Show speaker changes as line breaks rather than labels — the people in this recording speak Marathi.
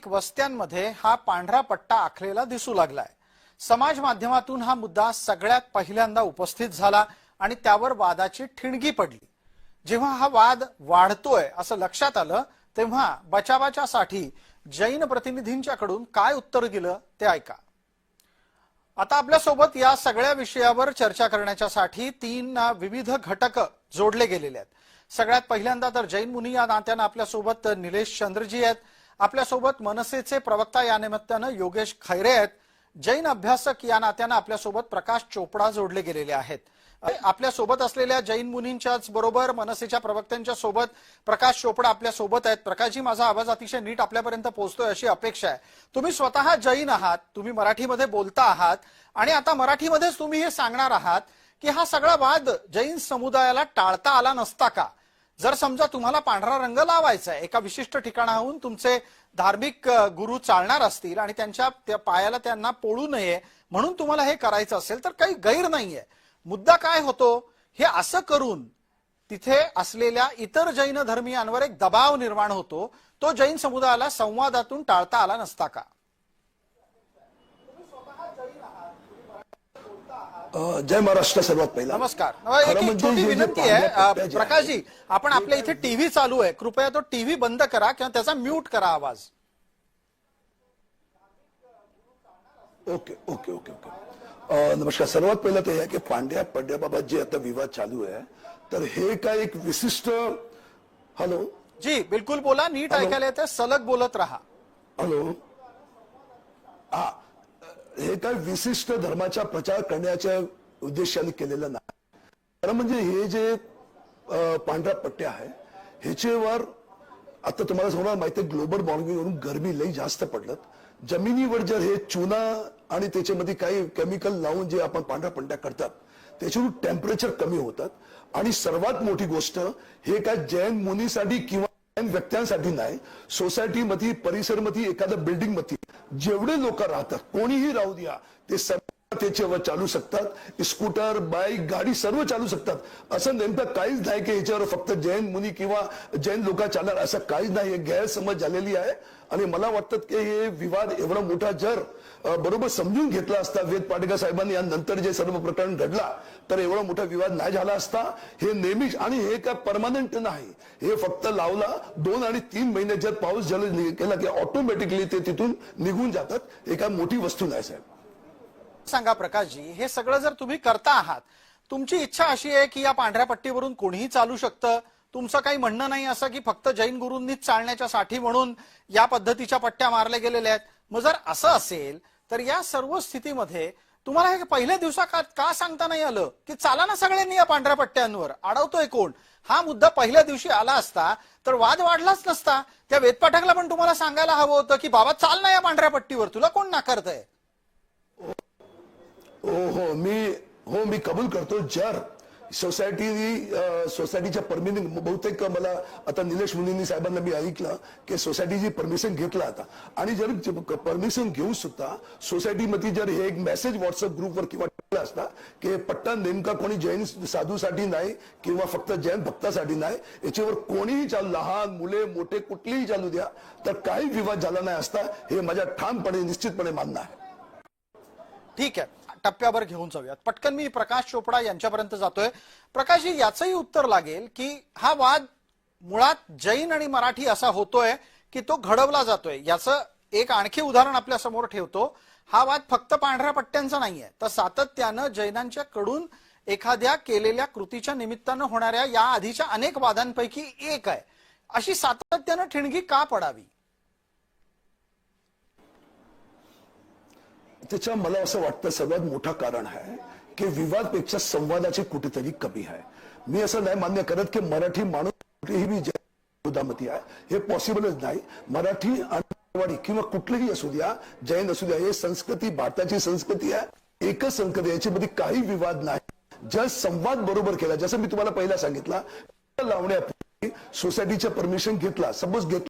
अनेक वस्त्यांमध्ये हा पांढरा पट्टा आखलेला दिसू लागलाय। समाज माध्यमातून हा मुद्दा सगळ्यात पहिल्यांदा उपस्थित झाला आणि त्यावर वादाची ठिणगी पडली। जेव्हा हा वाद वाढतोय असं लक्षात आलं तेव्हा बचावाच्यासाठी जैन प्रतिनिधींच्याकडून काय उत्तर गेलं ते ऐका। आता आपल्यासोबत या सगळ्या विषयावर चर्चा करण्यासाठी तीन विविध घटक जोडले गेलेले आहेत। सगळ्यात पहिल्यांदा तर जैन मुनी या नात्यानं आपल्यासोबत निलेश चंद्रजी आहेत। आपल्यासोबत मनसेचे प्रवक्ता या निमित्तानं योगेश खैरे आहेत। जैन अभ्यासक या नात्यानं आपल्यासोबत प्रकाश चोपडा जोडले गेलेले आहेत। आपल्यासोबत असलेल्या जैन मुनींच्याच बरोबर मनसेच्या प्रवक्त्यांच्या सोबत प्रकाश चोपडा आपल्या सोबत आहेत। प्रकाशजी, माझा आवाज अतिशय नीट आपल्यापर्यंत पोहोचतोय अशी अपेक्षा आहे। तुम्ही स्वतः जैन आहात, तुम्ही मराठीमध्ये बोलता आहात आणि आता मराठीमध्येच तुम्ही हे सांगणार आहात की हा सगळा वाद जैन समुदायाला टाळता आला नसता का? जर समजा तुम्हाला पांढरा रंग लावायचा आहे, एका विशिष्ट ठिकाणाहून तुमचे धार्मिक गुरु चालणार असतील आणि त्यांच्या पायाला त्यांना पोळू नये म्हणून तुम्हाला हे करायचं असेल तर काही गैर नाहीये। मुद्दा काय होतो, हे असं करून तिथे असलेल्या इतर जैन धर्मीयांवर एक दबाव निर्माण होतो, तो जैन समुदायाला संवादातून टाळता आला नसता का?
जय महाराष्ट्र। सर्वात पहिला
नमस्कार। एक छोटी विनंती आहे प्रकाशजी, आपण आपल्या इथे टीव्ही चालू आहे, कृपया तो टीव्ही बंद करा किंवा त्याचा म्यूट करा आवाज।
ओके ओके ओके ओके नमस्कार। सर्वात पहिलं ते आहे की पांड्या पड्याबाबत जे आता विवाद चालू आहे, तर हे काय एक विशिष्ट हॅलो
जी बिलकुल बोला, नीट ऐकायला येते, सलग बोलत राहा।
हॅलो हा, हे काय विशिष्ट धर्माचा प्रचार करण्याच्या उद्देशाने केलेलं नाही। खरं म्हणजे हे जे पांढरा पट्ट्या आहे ह्याच्यावर आता तुम्हाला सगळं माहिती आहे, ग्लोबल वॉर्मिंग वरून गरमी लई जास्त पडलं। जमिनीवर जर हे चुना आणि त्याच्यामध्ये काही केमिकल लावून जे आपण पांढरा पट्ट्या करतात त्याच्यावरून टेम्परेचर कमी होतात। आणि सर्वात मोठी गोष्ट, हे काय जैन मुनीसाठी किंवा जैन व्यक्तींसाठी नाही, सोसायटीमध्ये परिसरमध्ये एखाद्या बिल्डिंग मध्ये जेवढे लोक राहतात, कोणीही राहू द्या, ते सर्व त्याच्यावर चालू शकतात। स्कूटर, बाईक, गाडी सर्व चालू शकतात। असं नेमकं काहीच नाही की याच्यावर फक्त जैन मुनी किंवा जैन लोक चालणार, असं काहीच नाही। गैरसमज झालेली आहे आणि मला वाटतं की हे विवाद एवढा मोठा जर बरोबर समजून घेतला असता वेद पाटकर साहेबांनी यानंतर जे सर्व प्रकरण घडला, तर एवढा मोठा विवाद नाही झाला असता। हे नेहमीच, आणि हे काय परमनंट नाही, हे फक्त लावला 2 आणि 3 महिने जर पाऊस झाला केला की ऑटोमॅटिकली ते तिथून निघून जातात। हे काय मोठी वस्तू नाही साहेब।
सांगा प्रकाशजी, हे सगळं जर तुम्ही करता आहात, तुमची इच्छा अशी आहे की या पांढऱ्या पट्टीवरून कोणीही चालू शकतं, तुमचं काही म्हणणं नाही असं की फक्त जैन गुरूंनीच चालण्याच्या साठी म्हणून या पद्धतीच्या पट्ट्या मारल्या गेलेल्या आहेत। मग जर असं असेल तर या सर्व स्थितीमध्ये तुम्हाला हे पहिल्या दिवसात का सांगता नाही आलं की चाला ना सगळ्यांनी या पांढऱ्या पट्ट्यांवर? अडवतोय कोण? हा मुद्दा पहिल्या दिवशी आला असता तर वाद वाढलाच नसता। त्या वेदपाठकला पण तुम्हाला सांगायला हवं होतं की बाबा चाल ना या पांढऱ्या पट्टीवर, तुला कोण नाकारतंय?
हो मी कबूल करतो। जर सोसायटीच्या परमिशन, बहुतेक मला आता निलेश मुनींनी साहेबांना मी ऐकलं की सोसायटीची परमिशन घेतला आता, आणि जर परमिशन घेऊन सुद्धा सोसायटीमध्ये जर हे एक मेसेज व्हॉट्सअप ग्रुपवर किंवा टाकला असता की पट्टा नेमका कोणी जैन साधूसाठी नाही किंवा फक्त जैन भक्तासाठी नाही, याच्यावर कोणीही चालू, लहान मुले मोठे कुठलीही चालू द्या, तर काही विवाद झाला नाही असता, हे माझ्या ठामपणे निश्चितपणे मानणं आहे।
ठीक आहे, टप्प्यावर घेऊन जाऊयात। पटकन मी प्रकाश चोपडा यांच्यापर्यंत जातोय। प्रकाशजी, याचंही उत्तर लागेल की हा वाद मुळात जैन आणि मराठी असा होतोय की तो घडवला जातोय। याचं एक आणखी उदाहरण आपल्या समोर ठेवतो। हा वाद फक्त पांढऱ्या पट्ट्यांचा नाहीये, तर सातत्यानं जैनांच्या कडून एखाद्या केलेल्या कृतीच्या निमित्तानं होणाऱ्या या आधीच्या अनेक वादांपैकी एक आहे। अशी सातत्यानं ठिणगी का पडावी?
त्याच्या मला असं वाटतं सर्वात मोठं कारण आहे की विवादपेक्षा संवादाची कुठेतरी कमी आहे। मी असं नाही मान्य करत की मराठी माणूस कुठेही बी विरोधामध्ये आहे, हे पॉसिबलच नाही। मराठी आणि किंवा कुठलेही असू द्या, जैन असू द्या, हे संस्कृती भारताची संस्कृती आहे, एकच संस्कृती, याच्यामध्ये काही विवाद नाही। जर संवाद बरोबर केला, जसं मी तुम्हाला पहिला सांगितलं, लावण्यापूर्वी सोसायटीचं परमिशन घेतला, सपोज घेतला